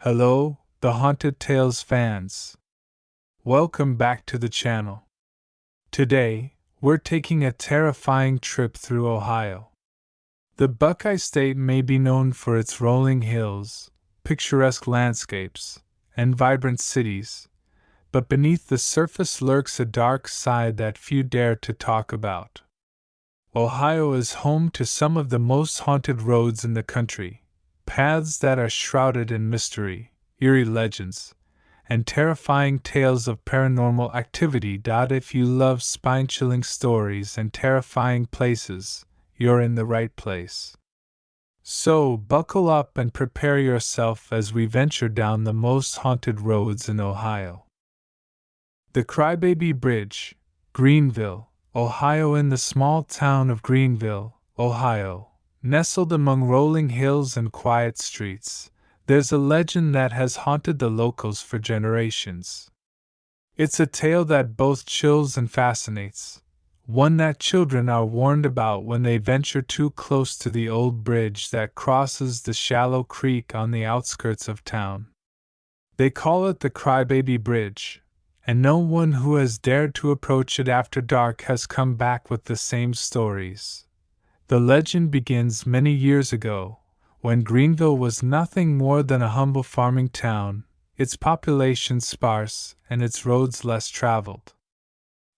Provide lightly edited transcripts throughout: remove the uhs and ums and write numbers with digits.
Hello, the Haunted Tales fans. Welcome back to the channel. Today, we're taking a terrifying trip through Ohio. The Buckeye State may be known for its rolling hills, picturesque landscapes, and vibrant cities, but beneath the surface lurks a dark side that few dare to talk about. Ohio is home to some of the most haunted roads in the country, paths that are shrouded in mystery, eerie legends, and terrifying tales of paranormal activity. If you love spine-chilling stories and terrifying places, you're in the right place. So, buckle up and prepare yourself as we venture down the most haunted roads in Ohio. The Crybaby Bridge, Greenville, Ohio. In the small town of Greenville, Ohio, nestled among rolling hills and quiet streets, there's a legend that has haunted the locals for generations. It's a tale that both chills and fascinates, one that children are warned about when they venture too close to the old bridge that crosses the shallow creek on the outskirts of town. They call it the Crybaby Bridge, and no one who has dared to approach it after dark has come back with the same stories. The legend begins many years ago, when Greenville was nothing more than a humble farming town, its population sparse and its roads less traveled.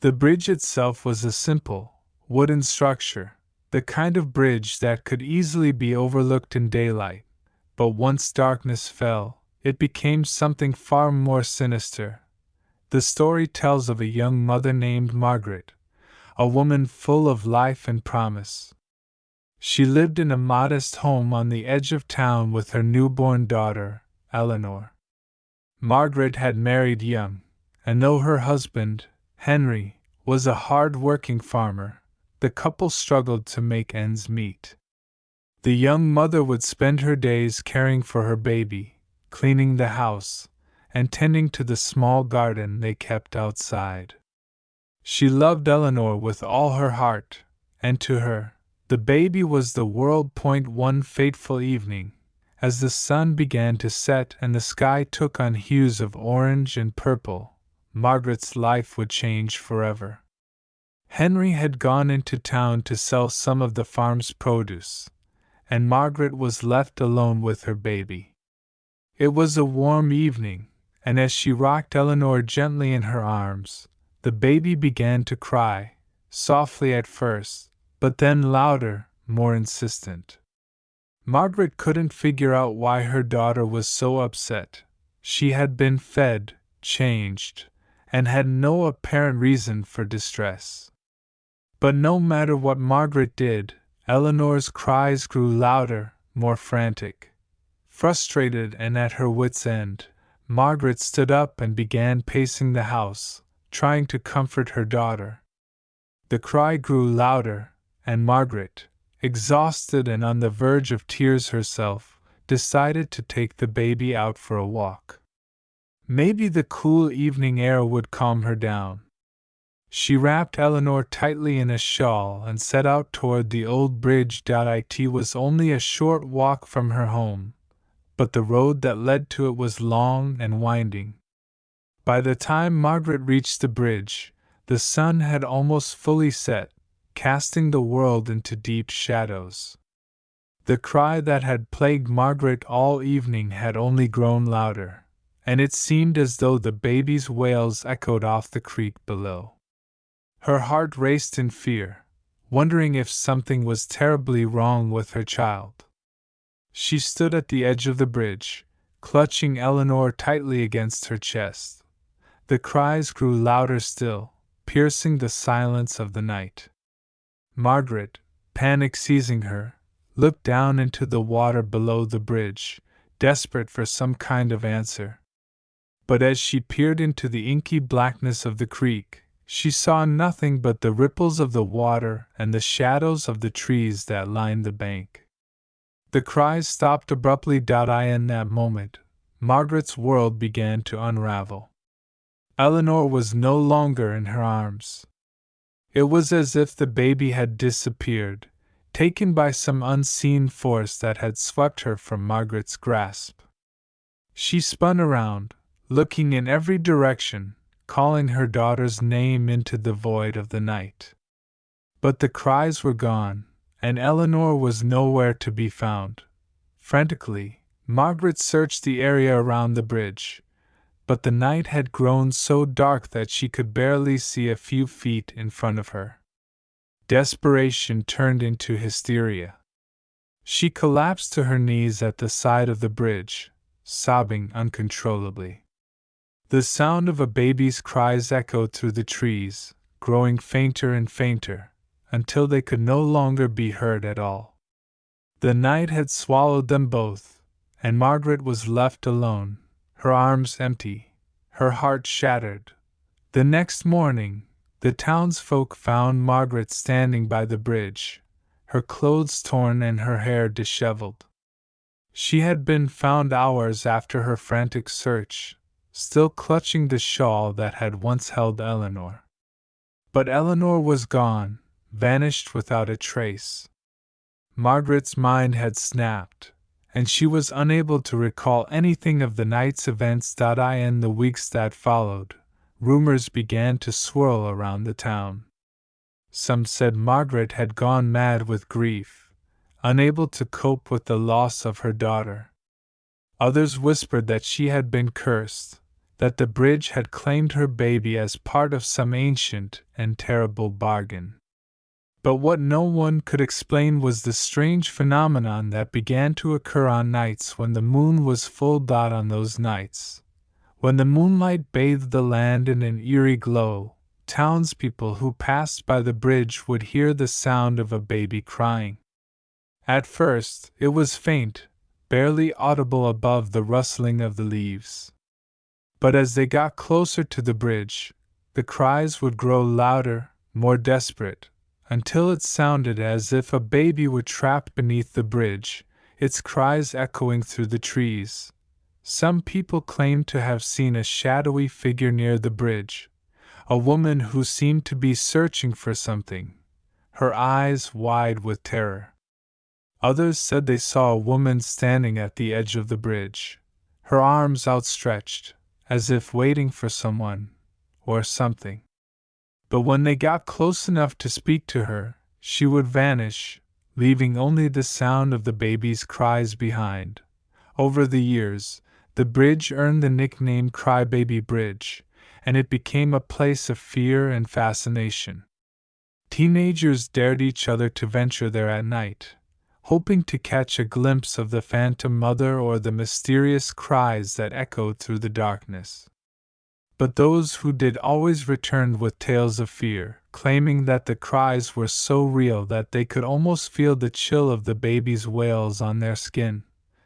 The bridge itself was a simple, wooden structure, the kind of bridge that could easily be overlooked in daylight, but once darkness fell, it became something far more sinister. The story tells of a young mother named Margaret, a woman full of life and promise. She lived in a modest home on the edge of town with her newborn daughter, Eleanor. Margaret had married young, and though her husband, Henry, was a hard-working farmer, the couple struggled to make ends meet. The young mother would spend her days caring for her baby, cleaning the house, and tending to the small garden they kept outside. She loved Eleanor with all her heart, and to her, the baby was the world. One fateful evening, as the sun began to set and the sky took on hues of orange and purple, Margaret's life would change forever. Henry had gone into town to sell some of the farm's produce, and Margaret was left alone with her baby. It was a warm evening, and as she rocked Eleanor gently in her arms, the baby began to cry, softly at first, but then louder, more insistent. Margaret couldn't figure out why her daughter was so upset. She had been fed, changed, and had no apparent reason for distress. But no matter what Margaret did, Eleanor's cries grew louder, more frantic. Frustrated and at her wits' end, Margaret stood up and began pacing the house, trying to comfort her daughter. The cry grew louder, and Margaret, exhausted and on the verge of tears herself, decided to take the baby out for a walk. Maybe the cool evening air would calm her down. She wrapped Eleanor tightly in a shawl and set out toward the old bridge. It was only a short walk from her home, but the road that led to it was long and winding. By the time Margaret reached the bridge, the sun had almost fully set, casting the world into deep shadows. The cry that had plagued Margaret all evening had only grown louder, and it seemed as though the baby's wails echoed off the creek below. Her heart raced in fear, wondering if something was terribly wrong with her child. She stood at the edge of the bridge, clutching Eleanor tightly against her chest. The cries grew louder still, piercing the silence of the night. Margaret, panic seizing her, looked down into the water below the bridge, desperate for some kind of answer. But as she peered into the inky blackness of the creek, she saw nothing but the ripples of the water and the shadows of the trees that lined the bank. The cries stopped abruptly. In that moment, Margaret's world began to unravel. Eleanor was no longer in her arms. It was as if the baby had disappeared, taken by some unseen force that had swept her from Margaret's grasp. She spun around, looking in every direction, calling her daughter's name into the void of the night. But the cries were gone, and Eleanor was nowhere to be found. Frantically, Margaret searched the area around the bridge, but the night had grown so dark that she could barely see a few feet in front of her. Desperation turned into hysteria. She collapsed to her knees at the side of the bridge, sobbing uncontrollably. The sound of a baby's cries echoed through the trees, growing fainter and fainter, until they could no longer be heard at all. The night had swallowed them both, and Margaret was left alone, her arms empty, her heart shattered. The next morning, the townsfolk found Margaret standing by the bridge, her clothes torn and her hair disheveled. She had been found hours after her frantic search, still clutching the shawl that had once held Eleanor. But Eleanor was gone, vanished without a trace. Margaret's mind had snapped, and she was unable to recall anything of the night's events. In the weeks that followed, rumors began to swirl around the town. Some said Margaret had gone mad with grief, unable to cope with the loss of her daughter. Others whispered that she had been cursed, that the bridge had claimed her baby as part of some ancient and terrible bargain. But what no one could explain was the strange phenomenon that began to occur on nights when the moon was full. On those nights, when the moonlight bathed the land in an eerie glow, townspeople who passed by the bridge would hear the sound of a baby crying. At first, it was faint, barely audible above the rustling of the leaves. But as they got closer to the bridge, the cries would grow louder, more desperate, until it sounded as if a baby were trapped beneath the bridge, its cries echoing through the trees. Some people claimed to have seen a shadowy figure near the bridge, a woman who seemed to be searching for something, her eyes wide with terror. Others said they saw a woman standing at the edge of the bridge, her arms outstretched, as if waiting for someone, or something. But when they got close enough to speak to her, she would vanish, leaving only the sound of the baby's cries behind. Over the years, the bridge earned the nickname Crybaby Bridge, and it became a place of fear and fascination. Teenagers dared each other to venture there at night, hoping to catch a glimpse of the phantom mother or the mysterious cries that echoed through the darkness. But those who did always returned with tales of fear, claiming that the cries were so real that they could almost feel the chill of the baby's wails on their skin.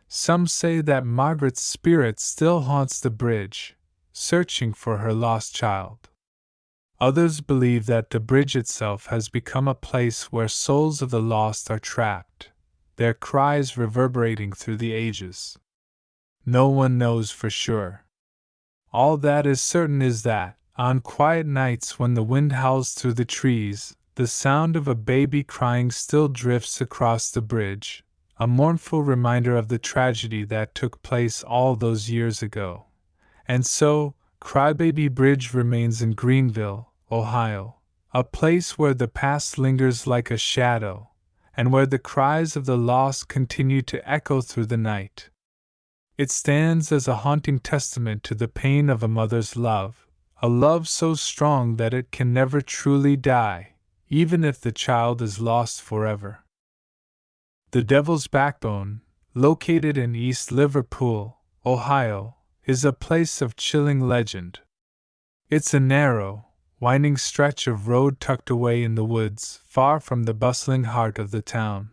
Some say that Margaret's spirit still haunts the bridge, searching for her lost child. Others believe that the bridge itself has become a place where souls of the lost are trapped, their cries reverberating through the ages. No one knows for sure. All that is certain is that, on quiet nights when the wind howls through the trees, the sound of a baby crying still drifts across the bridge, a mournful reminder of the tragedy that took place all those years ago. And so, Crybaby Bridge remains in Greenville, Ohio, a place where the past lingers like a shadow, and where the cries of the lost continue to echo through the night. It stands as a haunting testament to the pain of a mother's love, a love so strong that it can never truly die, even if the child is lost forever. The Devil's Backbone, located in East Liverpool, Ohio, is a place of chilling legend. It's a narrow, winding stretch of road tucked away in the woods, far from the bustling heart of the town.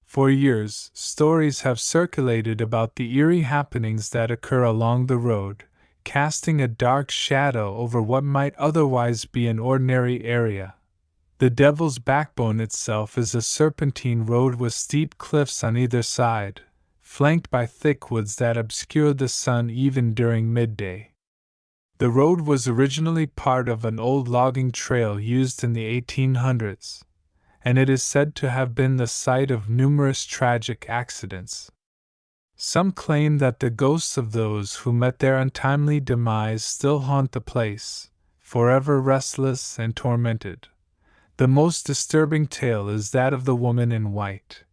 For years, stories have circulated about the eerie happenings that occur along the road, casting a dark shadow over what might otherwise be an ordinary area. The Devil's Backbone itself is a serpentine road with steep cliffs on either side, flanked by thick woods that obscure the sun even during midday. The road was originally part of an old logging trail used in the 1800s. And it is said to have been the site of numerous tragic accidents. Some claim that the ghosts of those who met their untimely demise still haunt the place, forever restless and tormented. The most disturbing tale is that of the woman in white,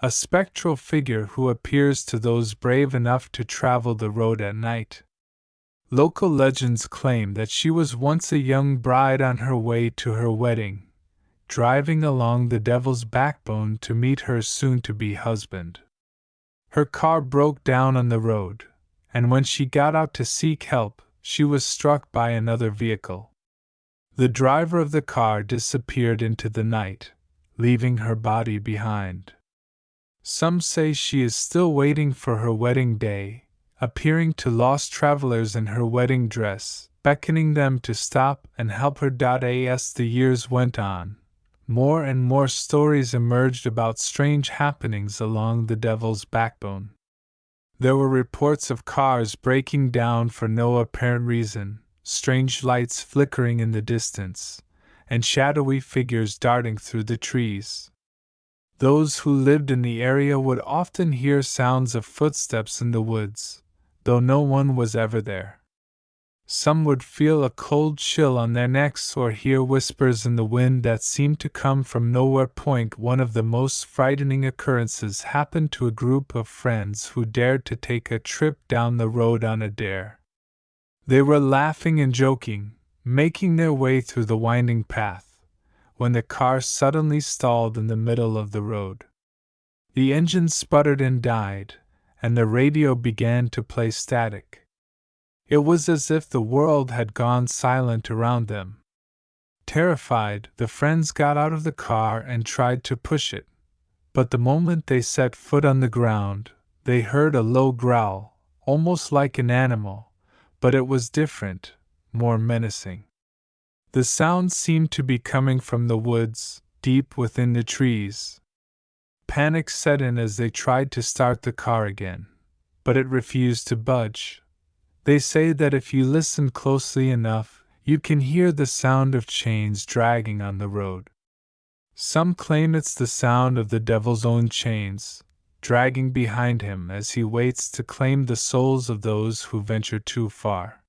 a spectral figure who appears to those brave enough to travel the road at night. Local legends claim that she was once a young bride on her way to her wedding, driving along the Devil's Backbone to meet her soon-to-be husband. Her car broke down on the road, and when she got out to seek help, she was struck by another vehicle. The driver of the car disappeared into the night, leaving her body behind. Some say she is still waiting for her wedding day, appearing to lost travelers in her wedding dress, beckoning them to stop and help her. As the years went on, more and more stories emerged about strange happenings along the Devil's Backbone. There were reports of cars breaking down for no apparent reason, strange lights flickering in the distance, and shadowy figures darting through the trees. Those who lived in the area would often hear sounds of footsteps in the woods, though no one was ever there. Some would feel a cold chill on their necks or hear whispers in the wind that seemed to come from nowhere. One of the most frightening occurrences happened to a group of friends who dared to take a trip down the road on a dare. They were laughing and joking, making their way through the winding path, when the car suddenly stalled in the middle of the road. The engine sputtered and died, and the radio began to play static. It was as if the world had gone silent around them. Terrified, the friends got out of the car and tried to push it, but the moment they set foot on the ground, they heard a low growl, almost like an animal, but it was different, more menacing. The sound seemed to be coming from the woods, deep within the trees. Panic set in as they tried to start the car again, but it refused to budge. They say that if you listen closely enough, you can hear the sound of chains dragging on the road. Some claim it's the sound of the devil's own chains, dragging behind him as he waits to claim the souls of those who venture too far.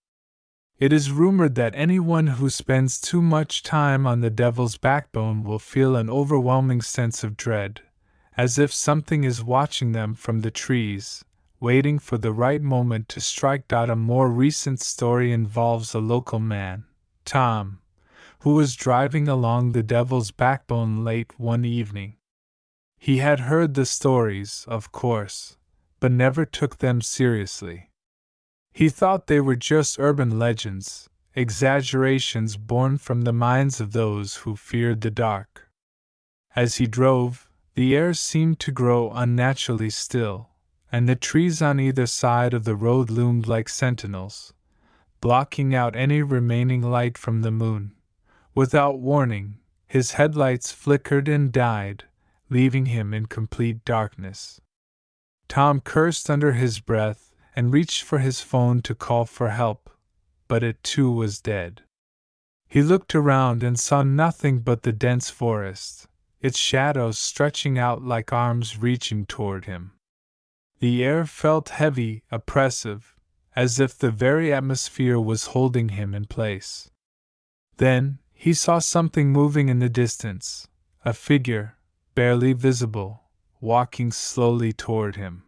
It is rumored that anyone who spends too much time on the Devil's Backbone will feel an overwhelming sense of dread, as if something is watching them from the trees, waiting for the right moment to strike. A more recent story involves a local man, Tom, who was driving along the Devil's Backbone late one evening. He had heard the stories, of course, but never took them seriously. He thought they were just urban legends, exaggerations born from the minds of those who feared the dark. As he drove, the air seemed to grow unnaturally still, and the trees on either side of the road loomed like sentinels, blocking out any remaining light from the moon. Without warning, his headlights flickered and died, leaving him in complete darkness. Tom cursed under his breath and reached for his phone to call for help, but it too was dead. He looked around and saw nothing but the dense forest, its shadows stretching out like arms reaching toward him. The air felt heavy, oppressive, as if the very atmosphere was holding him in place. Then, he saw something moving in the distance, a figure, barely visible, walking slowly toward him.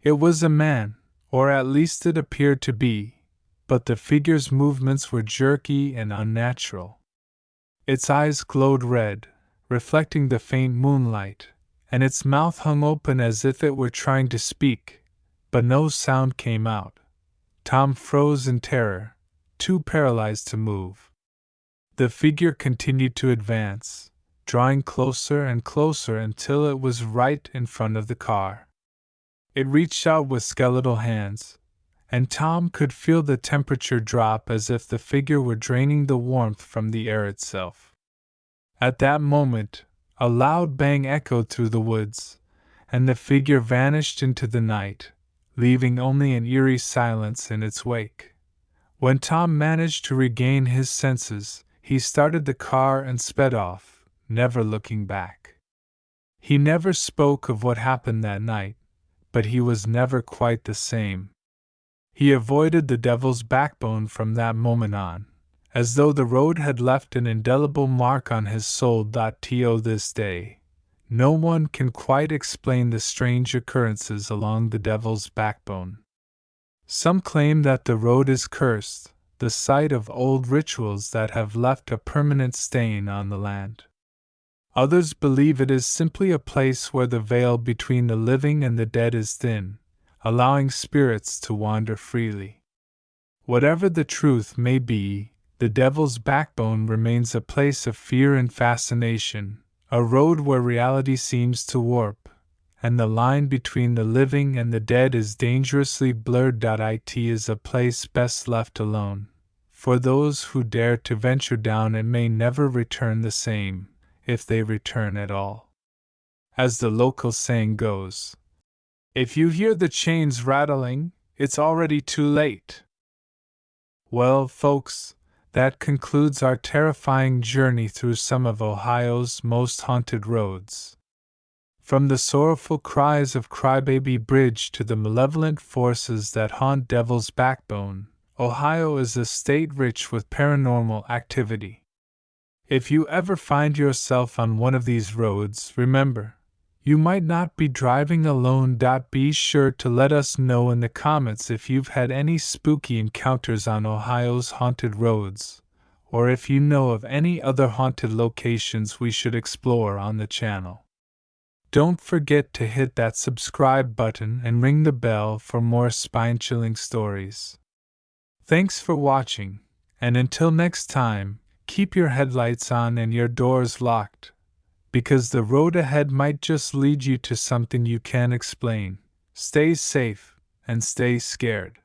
It was a man, or at least it appeared to be, but the figure's movements were jerky and unnatural. Its eyes glowed red, reflecting the faint moonlight, and its mouth hung open as if it were trying to speak, but no sound came out. Tom froze in terror, too paralyzed to move. The figure continued to advance, drawing closer and closer until it was right in front of the car. It reached out with skeletal hands, and Tom could feel the temperature drop as if the figure were draining the warmth from the air itself. At that moment, a loud bang echoed through the woods, and the figure vanished into the night, leaving only an eerie silence in its wake. When Tom managed to regain his senses, he started the car and sped off, never looking back. He never spoke of what happened that night, but he was never quite the same. He avoided the Devil's Backbone from that moment on, as though the road had left an indelible mark on his soul. To this day, no one can quite explain the strange occurrences along the Devil's Backbone. Some claim that the road is cursed, the site of old rituals that have left a permanent stain on the land. Others believe it is simply a place where the veil between the living and the dead is thin, allowing spirits to wander freely. Whatever the truth may be, the Devil's Backbone remains a place of fear and fascination, a road where reality seems to warp, and the line between the living and the dead is dangerously blurred. It is a place best left alone. For those who dare to venture down, it may never return the same, if they return at all. As the local saying goes, if you hear the chains rattling, it's already too late. Well, folks, that concludes our terrifying journey through some of Ohio's most haunted roads. From the sorrowful cries of Crybaby Bridge to the malevolent forces that haunt Devil's Backbone, Ohio is a state rich with paranormal activity. If you ever find yourself on one of these roads, remember, you might not be driving alone. Be sure to let us know in the comments if you've had any spooky encounters on Ohio's haunted roads, or if you know of any other haunted locations we should explore on the channel. Don't forget to hit that subscribe button and ring the bell for more spine-chilling stories. Thanks for watching, and until next time, keep your headlights on and your doors locked, because the road ahead might just lead you to something you can't explain. Stay safe, and stay scared.